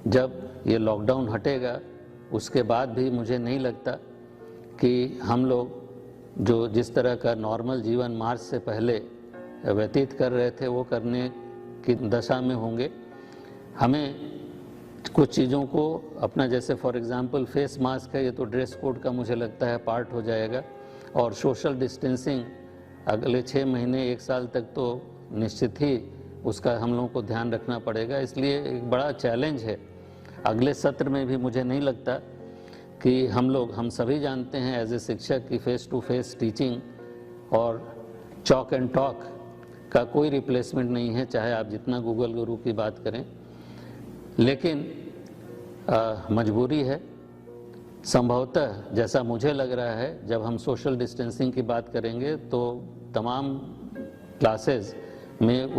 जब ये लॉकडाउन हटेगा उसके बाद भी मुझे नहीं लगता कि हम लोग जो जिस तरह का नॉर्मल जीवन मार्च से पहले व्यतीत कर रहे थे वो करने की दशा में होंगे। हमें कुछ चीज़ों को अपना, जैसे फॉर एग्जांपल फेस मास्क है, ये तो ड्रेस कोड का मुझे लगता है पार्ट हो जाएगा, और सोशल डिस्टेंसिंग अगले 6 महीने 1 साल तक तो निश्चित ही उसका हम लोगों को ध्यान रखना पड़ेगा। इसलिए एक बड़ा चैलेंज है। अगले सत्र में भी मुझे नहीं लगता कि हम सभी जानते हैं एज ए शिक्षक कि फेस टू फेस टीचिंग और चॉक एंड टॉक का कोई रिप्लेसमेंट नहीं है, चाहे आप जितना गूगल गुरु की बात करें। लेकिन मजबूरी है। संभवतः जैसा मुझे लग रहा है, जब हम सोशल डिस्टेंसिंग की बात करेंगे तो तमाम क्लासेस में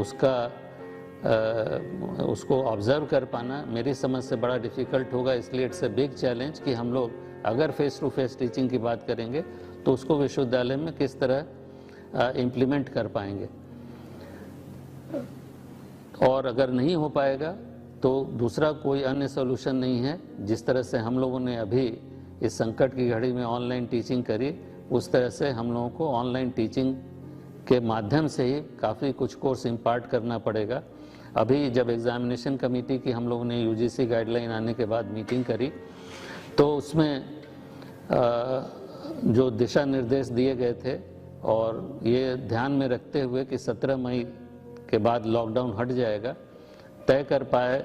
उसको ऑब्जर्व कर पाना मेरी समझ से बड़ा डिफ़िकल्ट होगा। इसलिए इट्स ए बिग चैलेंज कि हम लोग अगर फेस टू फेस टीचिंग की बात करेंगे तो उसको विश्वविद्यालय में किस तरह इम्प्लीमेंट कर पाएंगे, और अगर नहीं हो पाएगा तो दूसरा कोई अन्य सोल्यूशन नहीं है। जिस तरह से हम लोगों ने अभी इस संकट की घड़ी में ऑनलाइन टीचिंग करी, उस तरह से हम लोगों को ऑनलाइन टीचिंग के माध्यम से ही काफ़ी कुछ कोर्स इम्पार्ट करना पड़ेगा। अभी जब एग्जामिनेशन कमेटी की हम लोगों ने यूजीसी गाइडलाइन आने के बाद मीटिंग करी तो उसमें जो दिशा निर्देश दिए गए थे, और ये ध्यान में रखते हुए कि 17 मई के बाद लॉकडाउन हट जाएगा, तय कर पाए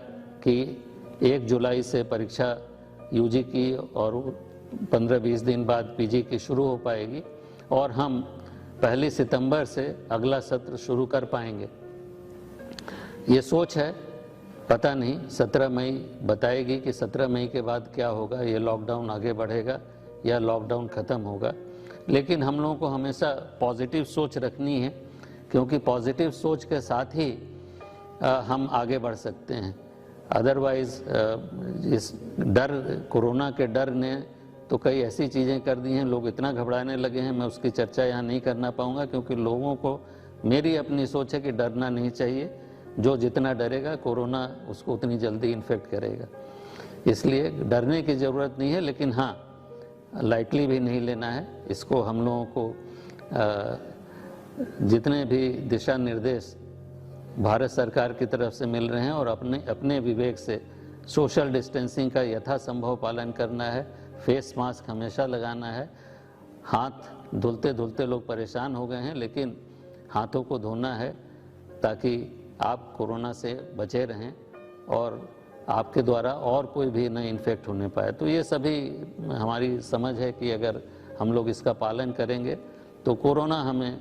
कि 1 जुलाई से परीक्षा यूजी की और 15-20 दिन बाद पीजी की शुरू हो पाएगी, और हम 1 सितंबर से अगला सत्र शुरू कर पाएंगे। ये सोच है, पता नहीं 17 मई बताएगी कि 17 मई के बाद क्या होगा, ये लॉकडाउन आगे बढ़ेगा या लॉकडाउन ख़त्म होगा। लेकिन हम लोगों को हमेशा पॉजिटिव सोच रखनी है, क्योंकि पॉजिटिव सोच के साथ ही हम आगे बढ़ सकते हैं। अदरवाइज़ इस कोरोना के डर ने तो कई ऐसी चीज़ें कर दी हैं, लोग इतना घबराने लगे हैं, मैं उसकी चर्चा यहाँ नहीं करना पाऊँगा, क्योंकि लोगों को, मेरी अपनी सोच है कि डरना नहीं चाहिए। जो जितना डरेगा कोरोना उसको उतनी जल्दी इन्फेक्ट करेगा, इसलिए डरने की ज़रूरत नहीं है। लेकिन हाँ, लाइटली भी नहीं लेना है इसको। हम लोगों को जितने भी दिशा निर्देश भारत सरकार की तरफ से मिल रहे हैं और अपने विवेक से सोशल डिस्टेंसिंग का यथासंभव पालन करना है, फेस मास्क हमेशा लगाना है। हाथ धुलते धुलते लोग परेशान हो गए हैं, लेकिन हाथों को धोना है ताकि आप कोरोना से बचे रहें और आपके द्वारा और कोई भी न इन्फेक्ट होने पाए। तो ये सभी हमारी समझ है कि अगर हम लोग इसका पालन करेंगे तो कोरोना हमें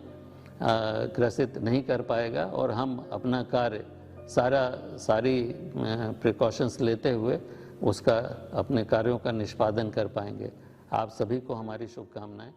ग्रसित नहीं कर पाएगा, और हम अपना कार्य सारी प्रिकॉशंस लेते हुए उसका अपने कार्यों का निष्पादन कर पाएंगे। आप सभी को हमारी शुभकामनाएं।